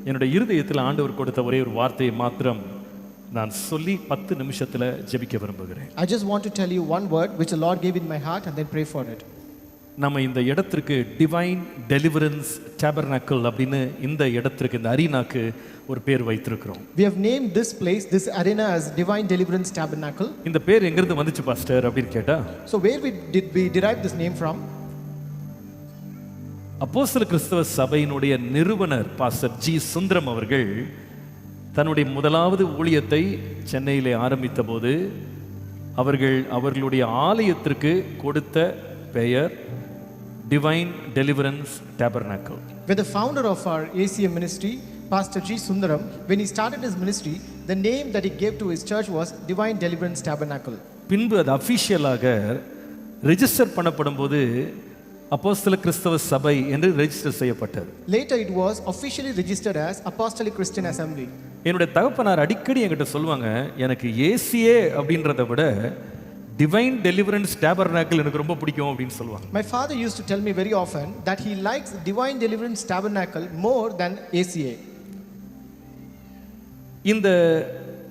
என்னுடைய இருதயத்தில் ஆண்டவர் கொடுத்த ஒரே ஒரு வார்த்தையை மாத்திரம் நான் சொல்லி 10 நிமிஷத்துல ஜெபிக்க விரும்புகிறேன். I just want to tell you one word which the Lord gave in my heart and then pray for it. நம்ம இந்த இடத்திற்கு டிவைன் டெலிவரன்ஸ் டேபர்னாக்கிள் அப்படின்னு இந்த இடத்திற்கு இந்த அரீனாக்கு ஒரு பேர் வைத்திருக்கிறோம். We have named this place, this arena, as Divine Deliverance Tabernacle. இந்த பேர் எங்க இருந்து வந்துச்சு பாஸ்டர் அப்படின்னு கேட்டா, So where did we derive this name from? அப்போஸ்தல கிறிஸ்தவ சபையினுடைய நிறுவனர் பாஸ்டர் ஜி சுந்தரம் அவர்கள் தன்னுடைய முதலாவது ஊழியத்தை சென்னையிலே ஆரம்பித்த போது அவர்களுடைய ஆலயத்திற்கு கொடுத்த பெயர் divine deliverance tabernacle. When the founder of our ACM ministry, Pastor G. Sundaram, when he started his ministry, the name that he gave to his church was Divine Deliverance Tabernacle. பின்பு அது அஃபிஷியலாக ரெஜிஸ்டர் பண்ணப்படும் போது அப்போஸ்தல கிறிஸ்தவ சபை என்று register செய்யப்பட்டது. Later it was officially registered as Apostolic Christian Assembly. என்னுடைய தகப்பனார் அடிக்கடி என்கிட்ட சொல்லுவாங்க, எனக்கு ஏசிஏ அப்படின்றத விட டிவைன் டெலிவரன்ஸ் டேபர்னாக்கிள் எனக்கு ரொம்ப பிடிக்கும் அப்படின்னு சொல்லுவாங்க. My father used to tell me very often that he likes Divine Deliverance Tabernacle more than ACA. இந்த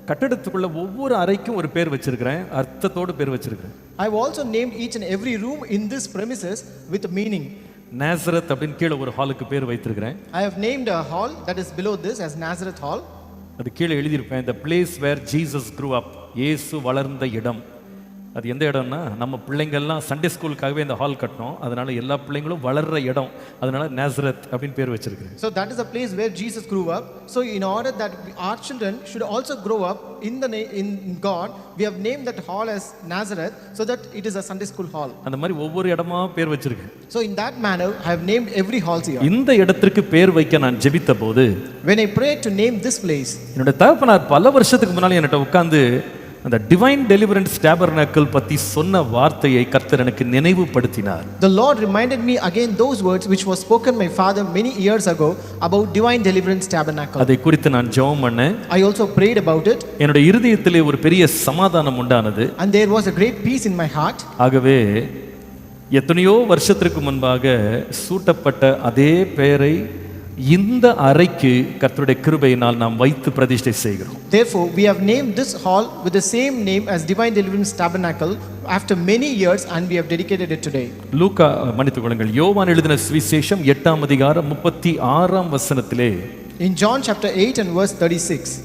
கட்டடத்துக்குள்ள ஒவ்வொரு அறைக்கும் ஒரு பேர் வச்சிருக்கிறேன், அர்த்தத்தோடு பேர் வச்சிருக்கிறேன். I have also named each and every room in this premises with a meaning. Nazareth அப்படின்னு கீழே ஒரு ஹாலுக்கு பேர் வைத்திருக்கிறேன். I have named a hall that is below this as Nazareth Hall. அது கீழே எழுதியிருப்பேன், the place where Jesus grew up, இயேசு வளர்ந்த இடம். அது எந்த இடம்னா, நம்ம பிள்ளைங்கள்லாம் சண்டே ஸ்கூலுக்காகவே இந்த ஹால் கட்டணும், அதனால எல்லா பிள்ளைங்களும் வளர்ற இடம், அதனால நாசரத் அப்படின்னு பேர் வச்சிருக்கிறேன். So that is a place where Jesus grew up. So in order that our children should also grow up in God, we have named that hall as Nazareth, so that it is a Sunday school hall. அந்த மாதிரி ஒவ்வொரு இடமா பேர் வச்சிருக்கேன். So in that manner I have named every hall here. இந்த இடத்திற்கு பேர் வைக்க நான் ஜெபித்த போது, when I prayed to name this place, என்னோட தகப்பனார் பல வருஷத்துக்கு முன்னால என்கிட்ட உட்கார்ந்து அந்த டிவைன் டெலிவரன்ஸ் டேபர்னாக்கிள் பத்தி சொன்ன வார்த்தையை கர்த்தர் எனக்கு நினைவுபடுத்தினார். The Lord reminded me again those words which was spoken my father many years ago about Divine Deliverance Tabernacle. அதை குறித்து நான் ஜெபம் பண்ணேன். I also prayed about it. என்னோட இருதயத்திலே ஒரு பெரிய சமாதானம் உண்டானது. And there was a great peace in my heart. ஆகவே எத்தனையோ வருஷத்திற்கு முன்பாக சூட்டப்பட்ட அதே பெயரை இந்த அறைக்கு கர்த்தருடைய கிருபையினால் நாம் வைத்து பிரதிஷ்டை செய்கிறோம். Therefore we have named this hall with the same name as Divine Deliverance Tabernacle after many years, and we have dedicated it today. லூக்கா மன்னித்துக் கொள்ளுங்கள், யோவான் எழுதின சுவிசேஷம் 8ஆம் அதிகாரம் 36ஆம் வசனத்திலே, in John chapter 8 and verse 36,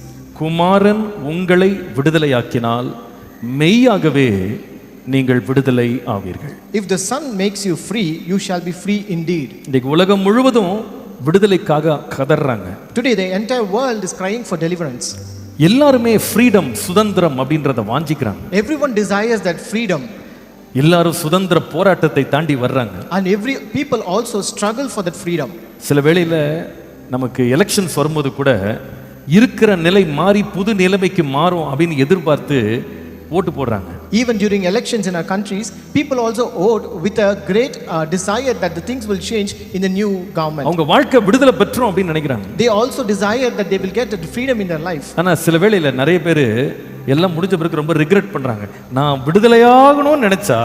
குமாரன் உங்களை விடுதலையாக்கினால் மெய்யாகவே நீங்கள் விடுதலை ஆவீர்கள். If the Son makes you free, you shall be free indeed. இன்னைக்கு உலகம் முழுவதும் விடுதலைக்காக கதறாங்க. Today the entire world is crying for deliverance. எல்லாருமே ஃப்ரீடம், சுதந்திரம் அப்படின்றத வாஞ்சிக்கிறாங்க. Everyone desires that freedom. எல்லாரும் சுதந்திர போராட்டத்தை தாண்டி வர்றாங்க. And every people also struggle for that freedom. சில வேளையில நமக்கு எலெக்ஷன்ஸ் வரும்போது கூட இருக்கிற நிலை மாறி புது நிலைமைக்கு மாறும் அப்படின்னு எதிர்பார்த்து ஓட்டு போடுறாங்க. Even during elections in our countries, people also vote with a great desire that the things will change in the new government. அவங்க வாழ்க்கை விடுதலை பெற்றோம் அப்படின்னு நினைக்கிறாங்க. They also desire that they will get the freedom in their life. ஆனா சில வேளையில நிறைய பேர் எல்லாம் முடிஞ்ச பிறகு ரொம்ப ரிக்ரெட் பண்றாங்க. நான் விடுதலையாகணும்னு நினைச்சா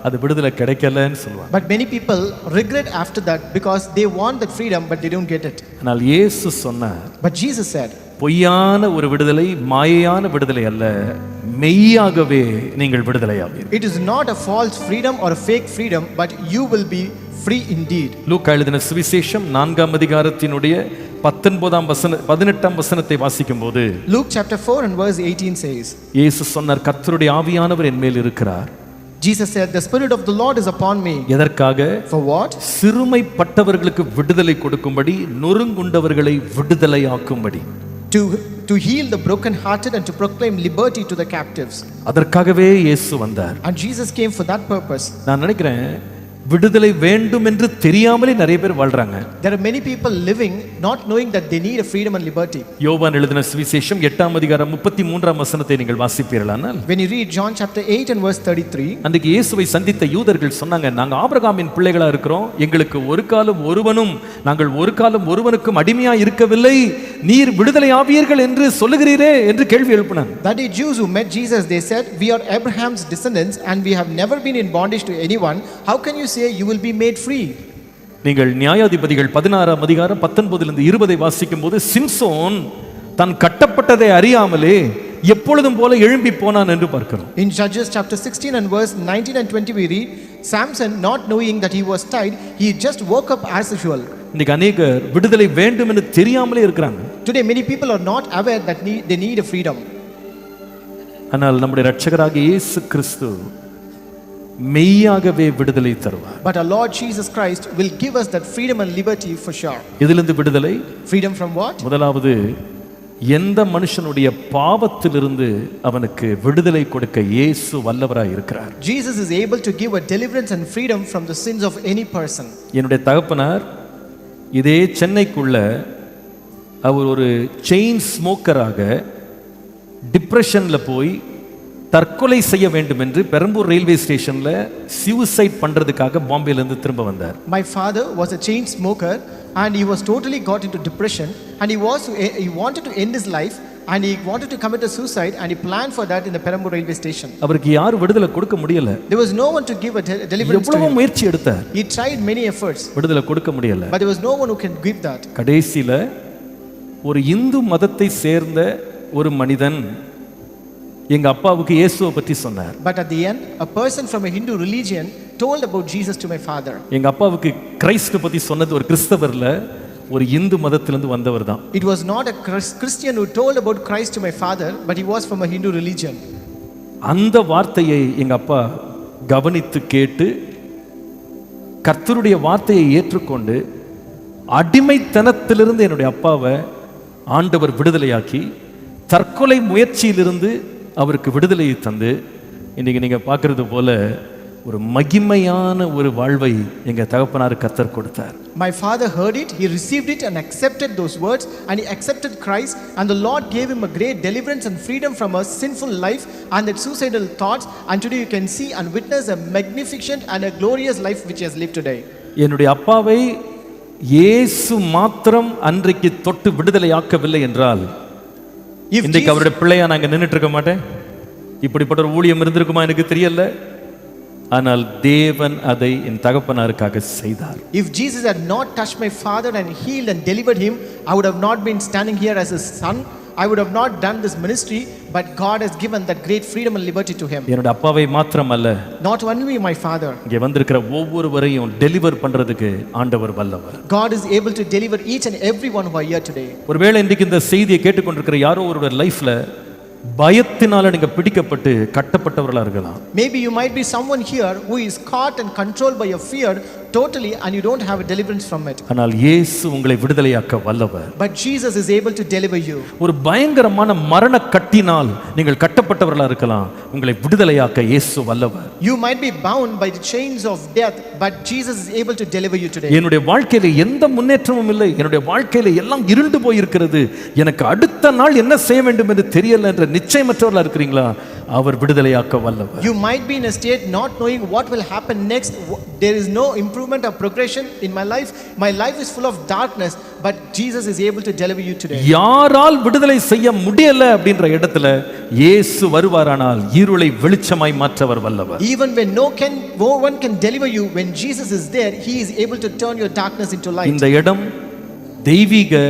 அது விடுதலை கிடைக்கலன்னு சொல்லுவாங்க. But many people regret after that because they want that freedom but they don't get it. ஆனால் இயேசு சொன்னார், But Jesus said, பொய்யான ஒரு விடுதலை, மாயையான விடுதலை அல்ல, மெய்யாகவே நீங்கள் விடுதலையாவீர்கள். it is not a false freedom or a fake freedom, but you will be free indeed. லூக்கா எழுதின சுவிசேஷம் 4ஆம் அதிகாரத்தினுடைய 18ஆம் வசனத்தை வாசிக்கும்போது, Luke chapter 4 and verse 18 says, இயேசு சொன்னார், கர்த்தருடைய ஆவியானவர் என் மேல் இருக்கிறார். Jesus said, the Spirit of the Lord is upon me. எதற்காக? For what? சிறுமைப்பட்டவர்களுக்கு விடுதலை கொடுக்கும்படி, நொறுங்குண்டவர்களை விடுதலையாக்கும்படி, to heal the broken-hearted and to proclaim liberty to the captives. அதற்காகவே இயேசு வந்தார். And Jesus came for that purpose. நான் நினைக்கிறேன் விடுதலை வேண்டும் என்று தெரியாமலே நிறைய பேர் வாழ்றாங்க. There are many people living not knowing that they need a freedom and liberty. யோவான் எழுதின சுவிசேஷம் 8ஆம் அதிகாரம் 33ஆம் வசனத்தை நீங்கள் வாசிப்பீர்களானால், when you read John chapter 8 and verse 33, அன்றைக்கு இயேசுவை சந்தித்த யூதர்கள் சொன்னாங்க, நாங்க ஆபிரகாமின் பிள்ளைகளா இருக்கிறோம், எங்களுக்கு நாங்கள் ஒரு காலம் ஒருவனுக்கும் அடிமையா இருக்கவில்லை, நீர் விடுதலை ஆவீர்கள் என்று சொல்லுகிறீரே என்று கேள்வி எழுப்பினாங்க. That the Jews who met Jesus, they said, we are Abraham's descendants and we have never been in bondage to anyone. How can you say you will be made free? நீங்கள் நியாயாதிபதிகள் 16ஆம் அதிகாரம் 19 20 வாசிக்கும் போது சிம்சோன் தான் கட்டப்பட்டதை அறியாமலே எப்பொழுதும் போல எழும்பி போனான் என்று பார்க்கிறோம். In Judges chapter 16 and verse 19 and 20 we read, Samson, not knowing that he was tied, he just woke up as usual. இன்னைக்கு அநேகர் விடுதலை வேண்டும் என்று தெரியாமலே இருக்கிறாங்க. Today many people are not aware that they need a freedom. ஆனால் நம்முடைய இரட்சகராகிய இயேசு கிறிஸ்து மெய்யாகவே விடுதலை தருவார். But our Lord Jesus Christ will give us that freedom and liberty for sure. இதிலிருந்து விடுதலை? Freedom from what? முதலாவது, எந்த மனுஷனுடைய பாவத்திலிருந்து அவனுக்கு விடுதலை கொடுக்க இயேசு வல்லவராய் இருக்கிறார். Jesus is able to give a deliverance and freedom from the sins of any person. என்னுடைய தகப்பனார் இதே சென்னைக்குள்ள அவர் ஒரு செயின் ஸ்மோக்கராக டிப்ரெஷன்ல போய் தற்கொலை செய்ய வேண்டும் என்று பெரம்பூர் ரயில்வே ஸ்டேஷன்ல சூசைட் பண்றதுக்காக பாம்பேல இருந்து திரும்ப வந்தார். My father was a chain smoker and he was totally got into depression and he wanted to end his life and he wanted to commit a suicide and he planned for that in the Perambur railway station. அவருக்கு யார் விடுதலை கொடுக்க முடியல. There was no one to give a deliverance to him. எவ்வளவு முயற்சி எடுத்தார். He tried many efforts. விடுதலை கொடுக்க முடியல. But there was no one who can give that. கடைசில ஒரு இந்து மதத்தை சேர்ந்த ஒரு மனிதன் எங்க அப்பாவுக்கு இயேசுவை பற்றி சொன்னார். But at the end a person from a Hindu religion told about Jesus to my father. எங்க அப்பாவுக்கு கிறிஸ்து பற்றி சொன்னது ஒரு கிறிஸ்தவர்ல ஒரு இந்து மதத்திலிருந்து வந்தவர் தான். It was not a Christian who told about Christ to my father, but he was from a Hindu religion. அந்த வார்த்தையை எங்க அப்பா கவனித்து கேட்டு கர்த்தருடைய வார்த்தையை ஏற்றுக்கொண்டு அடிமைத்தனத்திலிருந்து என்னுடைய அப்பாவை ஆண்டவர் விடுதலையாக்கி தற்கொலை முயற்சியிலிருந்து அவருக்கு விடுதலையை தந்து இன்னைக்கு நீங்க பார்க்கிறது போல ஒரு மகிமையான ஒரு வாழ்வை எங்க தகப்பனார் கர்த்தர் கொடுத்தார். My father heard it, he received it and accepted those words and he accepted Christ and the Lord gave him a great deliverance and freedom from a sinful life and that suicidal thoughts, and today you can see and witness a magnificent and a glorious life which he has lived today. என்னுடைய அப்பாவை இயேசு மாத்திரம் அன்றைக்கு தொட்டு விடுதலையாக்கவில்லை என்றால் இன்றைக்கு அவருடைய பிள்ளையா நாங்க நின்றுட்டு இருக்க மாட்டேன். இப்படிப்பட்ட ஒரு ஊழியம் இருந்திருக்குமா எனக்கு தெரியல. ஆனால் தேவன் அதை என் தகப்பனாருக்காக செய்தார். If Jesus had not touched my father and healed and delivered him, I would have not been standing here as his son. I would have not done this ministry, but God has given that great freedom and liberty to him. என்னோட அப்பாவை மாத்திரமல்ல, Not only my father. இங்கே வந்திருக்கிற ஒவ்வொருவரையும் deliver பண்றதுக்கு ஆண்டவர் வல்லவர். God is able to deliver each and everyone who are here today. ஒருவேளை இன்றைக்கு இந்த செய்தியை கேட்டுக்கொண்டிருக்கிற யாரோ ஒருவர் லைஃப்ல பயத்தினால நீங்க பிடிக்கப்பட்டு கட்டப்பட்டவர்களா இருக்கலாம். Maybe you might be someone here who is caught and controlled by your fear totally and you don't have a deliverance from it. ஆனால் இயேசு உங்களை விடுதலையாக்க வல்லவர். But Jesus is able to deliver you. ஒரு பயங்கரமான மரண கட்டினால் நீங்கள் கட்டப்பட்டவர்களா இருக்கலாம். உங்களை விடுதலையாக்க இயேசு வல்லவர். You might be bound by the chains of death, but Jesus is able to deliver you today. என்னுடைய வாழ்க்கையில எந்த முன்னேற்றமும் இல்லை. என்னுடைய வாழ்க்கையில எல்லாம் இருண்டு போய் இருக்கிறது. எனக்கு அடுத்த நாள் என்ன செய்ய வேண்டும் என்று தெரியல என்ற நிச்சயமற்றவர்களா இருக்கிறீங்களா? அவர் விடுதலையாக்க வல்லவர். You might be in a state not knowing what will happen next. There is no improvement or progression in my life. My life is full of darkness, but Jesus is able to deliver you today. யாரால் விடுதலை செய்ய முடியல அப்படின்ற இடத்துல இயேசு வருவாரானால் இருளை வெளிச்சமாய் மாற்றவர் வல்லவர். Even when no one can deliver you, when Jesus is there, he is able to turn your darkness into light. இந்த இடம் தெய்வீக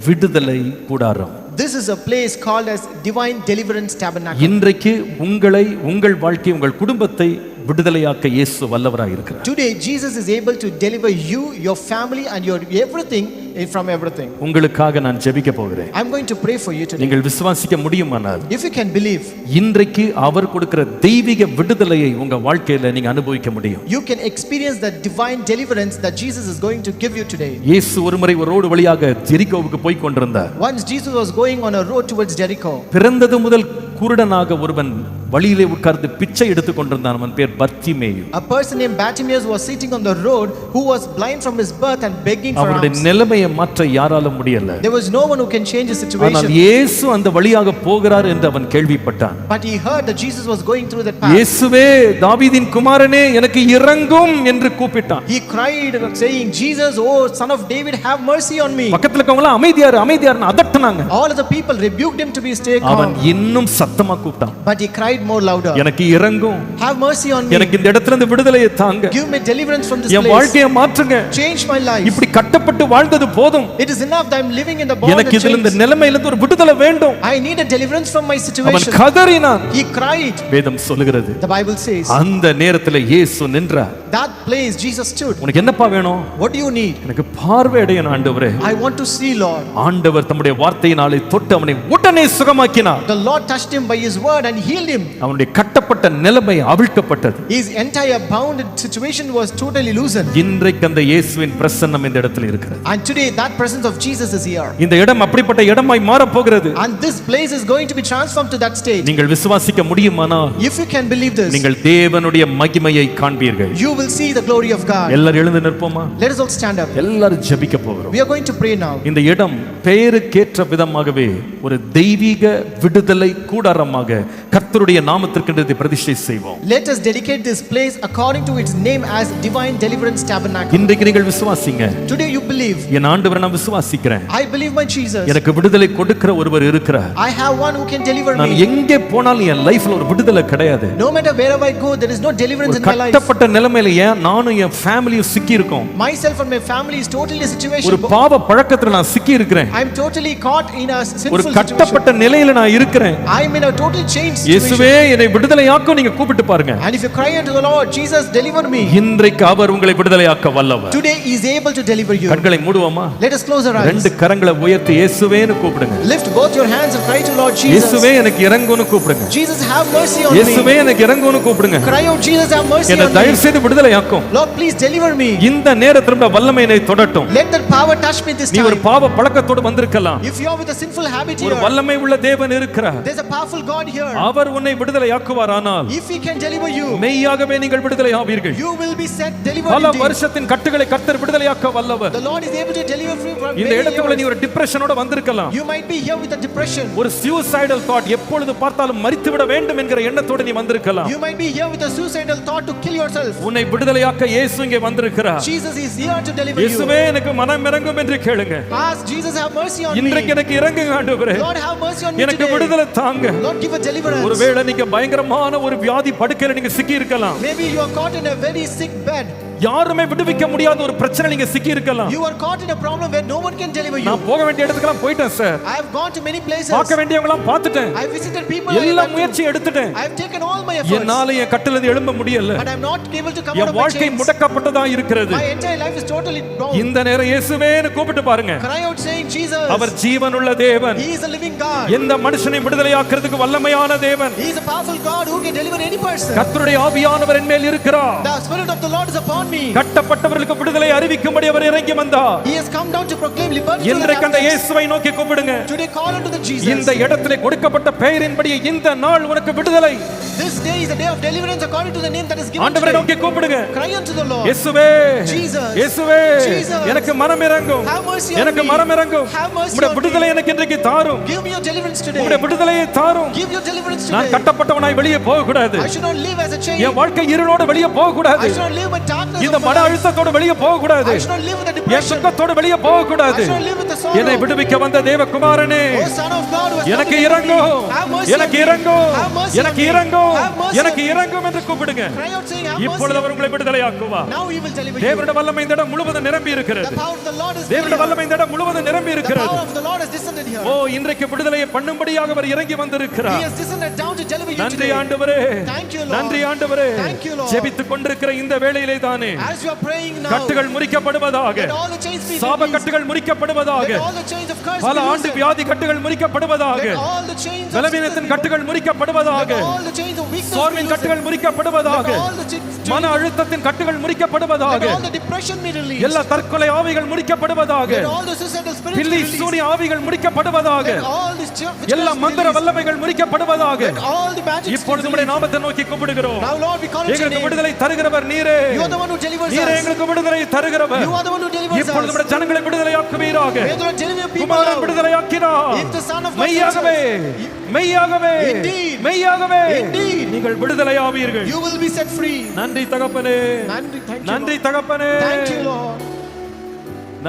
விடுதலை கூடாரம். This is a place called as Divine Deliverance Tabernacle. இன்றைக்கு உங்களை, உங்கள் வாழ்க்கை, உங்கள் குடும்பத்தை விடுதலையாக்க இயேசு வல்லவராய் இருக்கிறார். Today Jesus is able to deliver you, your family and your everything from everything. உங்களுக்காக நான் ஜெபிக்க போகிறேன். I'm going to pray for you today. நீங்கள் விசுவாசிக்க முடியுமானால், if you can believe, இன்றைக்கு அவர் கொடுக்கிற தெய்வீக விடுதலையை உங்க வாழ்க்கையில நீங்க அனுபவிக்க முடியும். You can experience that divine deliverance that Jesus is going to give you today. இயேசு ஒருமுறை ஒரு ரோடு வழியாக ஜெரிகோவுக்கு போய் கொண்டிருந்தார். Once Jesus was going on a road towards Jericho. பிறந்தது முதல் குருடனாக ஒருவன் வழியிலே உட்கார்ந்து பிச்சை எடுத்துக் கொண்டிருந்தான். அவன் பேர் Bartimaeus. A person named Bartimaeus was sitting on the road who was blind from his birth and begging for அவனுடைய alms. நிலைமையை மாற்ற யாராலும் முடியல. There was no one who can change his ஆனால் situation. இயேசு அந்த வழியாக போகிறார் என்று அவன் கேள்விப்பட்டான். But he heard that Jesus was going through that path. இயேசுவே, தாவீதின் குமாரனே, எனக்கு இரங்கும் என்று கூப்பிட்டான். He cried saying, Jesus, oh son of David, have mercy on me. பக்கத்துல இருக்கவங்க அமைதியாரு அமைதியாருன்னு அதட்டுனாங்க. All of the people rebuked him to be stay calm. அவன் இன்னும் சத்தமா கூப்பிட்டான். But he cried more louder. எனக்கு இறங்கும், Have mercy on me. எனக்கு இந்த இடத்துல இருந்து விடுதலையை தாங்க, Give me deliverance from this N place. வாழ்க்கையை மாற்றுங்க. Change my life. இப்படி கட்டப்பட்டு வாழ்ந்தது போதும், It is enough that I'm living in the bond எனக்கு and இதுல இந்த chains. நிலைமையிலிருந்து ஒரு விடுதலை வேண்டும். I need a deliverance from my அவன் situation. கதறினான். He cried. வேதம் சொல்லுகிறது, The Bible says, அந்த நேரத்துல இயேசு நின்றார். that place Jesus stood. உனக்கு என்னப்பா வேணும்? What do you need? எனக்கு பார்வை அடையணும் ஆண்டவரே. I want to see, Lord. ஆண்டவர் தம்முடைய வார்த்தையினாலே தொட்டு அவனை உடனே சுகமாக்கினார். The Lord touched him by his word and healed him. அவனுடைய கட்டப்பட்ட நிலைமை அவிழ்க்கப்பட்டது. His entire bounded situation was totally loosened. இன்றைக்கு அந்த இயேசுவின் பிரசன்னம் இந்த இடத்துல இருக்கிறது. And today that presence of Jesus is here. இந்த இடம் அப்படிப்பட்ட இடமாய் மாறப் போகிறது. And this place is going to be transformed to that state. நீங்கள் விசுவாசிக்க முடியுமானால், If you can believe this, நீங்கள் தேவனுடைய மகிமையை காண்பீர்கள். you will see the glory of God. எல்லாரும் எழுந்து நிற்போமா? Let us all stand up. எல்லாரும் ஜெபிக்க போகிறோம். We are going to pray now. இந்த இடம் பெயருக்கேற்ற விதமாகவே ஒரு தெய்வீக விடுதலை கூடாரமாக கர்த்தருடைய நாமத்திற்கு பிரதிஷ்டை செய்வோம். Let us dedicate this place according to its name as Divine Deliverance Tabernacle. இன்றைக்கு நீங்கள் விசுவாசிங்க. Today you believe. என் ஆண்டவரை நான் விசுவாசிக்கிறேன். I believe my Jesus. எனக்கு விடுதலை கொடுக்கிற ஒருவர் இருக்கிறார். I have one who can deliver நான் me. எங்கே போனாலும் என் லைஃப்ல ஒரு விடுதலை கிடையாது. No matter wherever I go, there is no deliverance in my life. கட்டப்பட்ட நிலைமையில நானும் என் ஃபேமிலியும் சிக்கி இருக்கோம். Myself and my family is totally a situation. ஒரு பாவ பழக்கத்துல நான் சிக்கி இருக்கிறேன். I am totally caught in a sinful ஒரு situation. கட்டப்பட்ட நிலையில நான் இருக்கிறேன். I am in a total changed இயேசுவே situation. என்னை விடுதலையாக்க நீங்க கூப்பிட்டு பாருங்க. And if you cry unto the Lord, Jesus, deliver me. இன்றைக்கு அவர் உங்களை விடுதலையாக்க வல்லவர். Today he is able to deliver you. கண்களை மூடுவோமா? Let us close our eyes. ரெண்டு கரங்களை உயர்த்தி இயேசுவேன்னு கூப்பிடுங்க. Lift both your hands and cry to Lord Jesus. இயேசுவே எனக்கு இறங்குன்னு கூப்பிடுங்க. Jesus, have mercy on me. இயேசுவே எனக்கு இறங்குன்னு கூப்பிடுங்க. Cry out, Jesus, have mercy என்னை on me. தயவு செய்து விடுதலையாக்கும். Lord, please deliver me. இந்த நேரத்துல வல்லமை என்னை தொடட்டும். Let that power touch me this நீ ஒரு time. பாவ பழக்கத்தோடு வந்திருக்கலாம். If you are with a sinful habit ஒரு here, வல்லமை உள்ள தேவன் இருக்கிறார். there's a powerful God here. அவர் உன்னை விடுதலையாக்குவாரானால் If he can deliver you, மெய்யாகவே நீங்கள் விடுதலையாவீர்கள். you will be set delivered பல indeed. வருஷத்தின் கட்டுகளை கர்த்தர் விடுதலையாக்க வல்லவர். The Lord is able to deliver free from இந்த many இடத்துல நீ years. ஒரு டிப்ரஷனோட வந்திருக்கலாம். You might be here with a depression. ஒரு suicidal thought, எப்பொழுது பார்த்தாலும் மரித்து விட வேண்டும் என்கிற எண்ணத்தோட நீ வந்திருக்கலாம். You might be here with a suicidal thought to kill yourself. உன்னை விடுதலையாக்க இயேசு இங்கே வந்திருக்கிறார். Jesus is here to deliver you. இயேசுவே எனக்கு மனம் இறங்கும் என்று கேளுங்க. Ask Jesus, have mercy on me. இன்றைக்கு எனக்கு இறங்குங்க ஆண்டவரே. Lord, have mercy on me எனக்கு today. விடுதலை தாங்க. Lord, give a deliverance. ஒருவேளை நீங்க பயங்கரமான ஒரு வியாதி படுக்கையில நீங்க சிக்கி இருக்கலாம். Maybe you are caught in a very sick bed. யாருமே விடுவிக்க முடியாத ஒரு பிரச்சனை நீங்க சிக்கி இருக்கலாம். You are caught in a problem where no one can deliver you. நான் போக வேண்டிய இடத்துக்குலாம் போயிட்டேன் sir. I have gone to many places. பார்க்க வேண்டியவங்கலாம் பார்த்துட்டேன். I have visited people. எல்லா முயற்சியும் எடுத்துட்டேன். I have taken all my efforts. என்னால என் கட்டிலிருந்து எழும்ப முடியல. But I am not able to come out N of my வாழ்க்கை chains. முடக்கப்பட்டதா இருக்கிறது. My entire life is totally bound. இந்த நேரம் இயேசுவேன்னு கூப்பிட்டு பாருங்க. Cry out saying, Jesus. அவர் ஜீவனுள்ள தேவன். He is a living God. எந்த மனுஷனை விடுதலையாக்குறதுக்கு வல்லமையான தேவன். He is a powerful God who can deliver any person. கர்த்தருடைய ஆவியானவர் என் மேல் இருக்கிறார். The spirit of the Lord is upon me. கட்டப்பட்டவர்களுக்கு விடுதலை அறிவிக்கும்படி அவர் இறங்கி வந்தார். He has come down to proclaim liberty to the இன்றைக்கு அந்த captives. இயேசுவை நோக்கி கூப்பிடுங்க. Today call unto the Jesus. இந்த இடத்திலே கொடுக்கப்பட்ட பெயரின்படி இந்த நாள் உனக்கு விடுதலை. This day is a day of deliverance according to the name that is given ஆண்டவரை today. நோக்கி கூப்பிடுங்க. Cry unto the Lord. இயேசுவே, Jesus. இயேசுவே, Jesus. எனக்கு மனம் இறங்கும். Have mercy on எனக்கு me. மனம் இறங்கும். Have mercy உம்முடைய on me. விடுதலை எனக்கு இன்றைக்கு தாரும். Give me your deliverance today. உம்முடைய விடுதலையை தாரும். Give your deliverance நான் today. கட்டப்பட்டவனாய் வெளியே போக கூடாது. I should not live as a chain. என் வாழ்க்கை இருளோட வெளியே போக கூடாது. I should not live with darkness. இந்த of my மன life. அழுத்தத்தோட வெளியே போக கூடாது. I should not live with a N depression. துக்கத்தோட வெளியே போக I கூடாது. should not live with a sorrow. என்னை விடுவிக்க வந்த தேவகுமாரனே, Oh Son of God who has come எனக்கு to deliver me. இறங்கும், Have mercy on எனக்கு me. இறங்கும், Have mercy on எனக்கு me. இறங்கும், Have mercy எனக்கு on me. இறங்கும் என்று கூப்பிடுங்க. Cry out saying, have இப்பொழுது mercy. அவர் உங்களை விடுதலையாக்குவார். Now he will deliver you. தேவனுடைய வல்லமை இந்த இடம் முழுவதும் நிரம்பி The இருக்கிறது. power of the Lord is தேவனுடைய here. வல்லமை இந்த இடம் முழுவதும் நிரம்பி The இருக்கிறது. power of the Lord has descended here. ஓ, இன்றைக்கு விடுதலையை பண்ணும்படியாக அவர் இறங்கி He வந்திருக்கிறார். has descended down to deliver you நன்றி today. ஆண்டவரே, Thank you, Lord. நன்றி ஆண்டவரே. Thank you, Lord. ஜெபித்துக் கொண்டிருக்கிற இந்த வேளையிலே தானே As you are praying now, கட்டுகள் முறிக்கப்படுவதாக, let all the chains be சாப released. கட்டுகள் முறிக்கப்படுவதாக, Let all the chains of curse பல be ஆண்டு loosened. வியாதி கட்டுகள் முறிக்கப்படுவதாக, Let all the chains of பலவீனத்தின் sickness be கட்டுகள் முறிக்கப்படுவதாக, Let all the chains of weakness be சோர்வின் loosened. கட்டுகள் முறிக்கப்படுவதாக, Let all the chains மன அழுத்தத்தின் கட்டுகள் முறிக்கப்படுவதாக, Let all the depression be released. எல்லா தற்கொலை ஆவிகள் முறிக்கப்படுவதாக, Let all the suicidal spirits be Billy released. சூனி ஆவிகள் முறிக்கப்படுவதாக, Let all these எல்லா witchcrafts be மந்திர released. வல்லமைகள் முறிக்கப்படுவதாக. Let all the magic இப்பொழுது spirits be உம்முடைய released. நாமத்தை நோக்கி கூப்பிடுகிறோம். Now Lord, we call on your எங்களுக்கு name. விடுதலை தருகிறவர் நீரே. You are the one who delivers நீரே us. எங்களுக்கு விடுதலை தருகிறவர். You are the one who delivers இப்பொழுது us. உம்முடைய ஜனங்களை விடுதலையாக்குவீராக. May the Lord deliver your people Kumaran now. விடுதலையாக்கினார். If the Son of God மெய்யாகவே, sets மெய்யாகவே, Indeed. மெய்யாகவே Indeed. நீங்கள் விடுதலையாவீர்கள். You will be set free. நன்றி தகப்பனே, Nandri, thank you, நன்றி Lord. தகப்பனே, Thank you, Lord.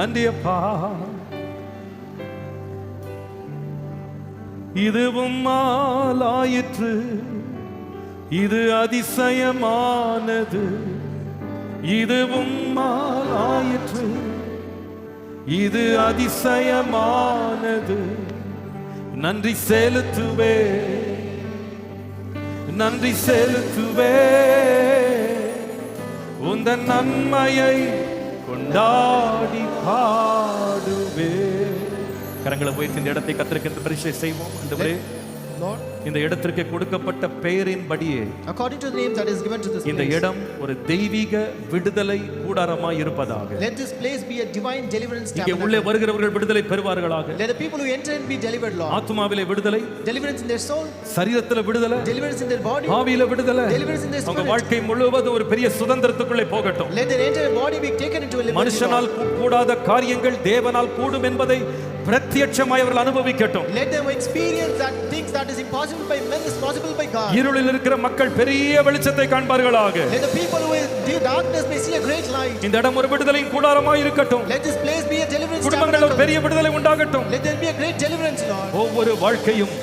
நன்றி அப்பா. இதுவும் மாலாயிற்று, இது அதிசயமானது, இது உம்மால் ஆயிற்று. இது அதிசயமானது, நன்றி செலுத்துவே, நன்றி செலுத்துவே, உந்தன் நன்மையை கொண்டாடி பாடுவே. கரங்களை உயர்த்தி இந்த இடத்தை கர்த்தருக்கு பரிசை செய்வோம். ஆண்டவரே, Lord, இந்த இடத்திற்கு கொடுக்கப்பட்ட பெயரின்படியே according to the name that is given to this இந்த place, இடம் ஒரு தெய்வீக விடுதலை கூடாரமாய் இருப்பதாக. let this place be a divine deliverance இங்கே உள்ளே tabernacle. வருகிறவர்கள் விடுதலை பெறுவார்களாக. Let the people who enter and be delivered, Lord. ஆத்துமாவிலே விடுதலை, Deliverance in their soul, சரீரத்திலே விடுதலை, deliverance in their body, ஆவியிலே விடுதலை. deliverance in their உங்க spirit. வாழ்க்கை முழுவதும் ஒரு பெரிய சுதந்திரத்துக்குள்ளே போகட்டும். Let their entire body be taken into a liberty, Lord. மனுஷனால் கூடாத காரியங்கள் தேவனால் கூடும் என்பதை பிரத்யட்சமாய் அவர்கள் அனுபவிக்கட்டும். Let them experience that things that is impossible by men is possible by God. இருளில் இருக்கிற மக்கள் பெரிய வெளிச்சத்தை காண்பார்களாக. Let the people who in deep darkness may see a great light. இந்த இடம் ஒரு விடுதலையின் கூடாரமாய் இருக்கட்டும். Let this place be a deliverance குடும்பங்கள் ஒரு tabernacle. பெரிய விடுதலை உண்டாகட்டும். Let there be a great deliverance, Lord. ஒவ்வொரு வாழ்க்கையும்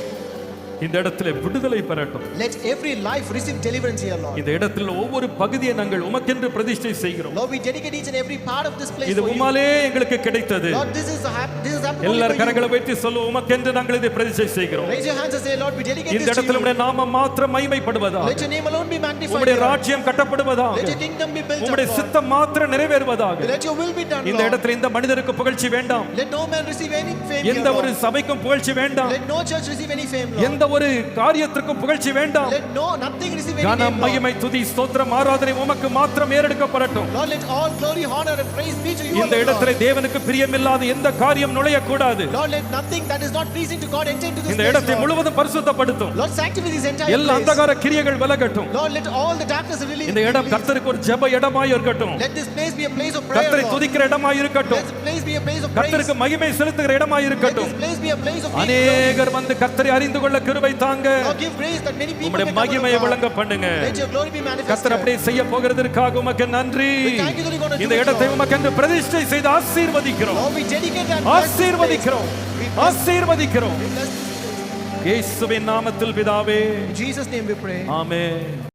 இந்த இடத்திலே விடுதலை பெறட்டும். Let every life receive deliverance here, Lord. இந்த இடத்தில் ஒவ்வொரு பகுதியை நாங்கள் உமக்கென்று பிரதிஷ்டை செய்கிறோம். Lord, we dedicate each and every part of this place இது for you. உம்மாலே எங்களுக்கு கிடைத்தது. Lord, this is happened எல்லார் only by கரங்களை you. வைத்து சொல்லுவோம், உமக்கென்று நாங்கள் இதை பிரதிஷ்டை செய்கிறோம். Raise your hands and say, Lord, we dedicate இந்த this to இடத்தில் you. உம்முடைய நாமம் மாத்திரம் மகிமைப்படுவதாக. Let your name alone be magnified உம்முடைய here. ராஜ்யம் கட்டப்படுவதாக. Let your kingdom be built up, உம்முடைய Lord. சித்தம் மாத்திரம் நிறைவேறுவதாக. Let your will be done, இந்த Lord. இடத்தில் இந்த மனிதருக்கு புகழ்ச்சி வேண்டாம். Let no man receive any fame here, எந்த ஒரு Lord. சபைக்கும் புகழ்ச்சி வேண்டாம். Let no church receive any fame, Lord. எந்த ஒரு காரியத்திற்கும் புகழ்ச்சி வேண்டாம். Let nothing receive any கனம், name, Lord. மகிமை, துதி, ஸ்தோத்திரம், ஆராதனை உமக்கு மாத்திரம் ஏறெடுக்கப்படட்டும். Lord, let all glory, honor and praise be to you, இந்த alone, இடத்திலே Lord. தேவனுக்கு பிரியமில்லாத எந்த காரியம் நுழையக்கூடாது. Lord, let nothing that is not pleasing to God enter into this இந்த place, இடத்தை Lord. முழுவதும் பரிசுத்தப்படுத்தும். Lord, sanctify this entire எல்லா place. அந்தகார கிரியைகள் விலகட்டும். Lord, let all the darkness release. இந்த இடம் கர்த்தருக்கு ஒரு ஜெப இடமாய் இருக்கட்டும். Let this place be a place of prayer, கர்த்தரை Lord. துதிக்கிற இடமாய் இருக்கட்டும். Let this place be a place of praise. கர்த்தருக்கு மகிமை செலுத்துகிற இடமாய் Let இருக்கட்டும். this place be a place of praise. அநேகர் வந்து கர்த்தரை அறிந்து கொள்ள கிருபை தாங்க. Lord, give grace that many people உம்முடைய may come to மகிமையை God. விளங்க பண்ணுங்க. Let your glory be manifested. கர்த்தர் அப்படியே செய்ய போகிறதற்காக உமக்கு நன்றி. We thank you that you're going to இந்த do it, இடத்தை Lord. உமக்கென்று பிரதிஷ்டை செய்து ஆசீர்வதிக்கிறோம். Lord, we dedicate and bless this place. ஆசீர்வதிக்கிறோம். ஆசீர்வதிக்கிறோம். We bless this place. இயேசுவின் நாமத்தில் பிதாவே, In Jesus' name we pray. Amen.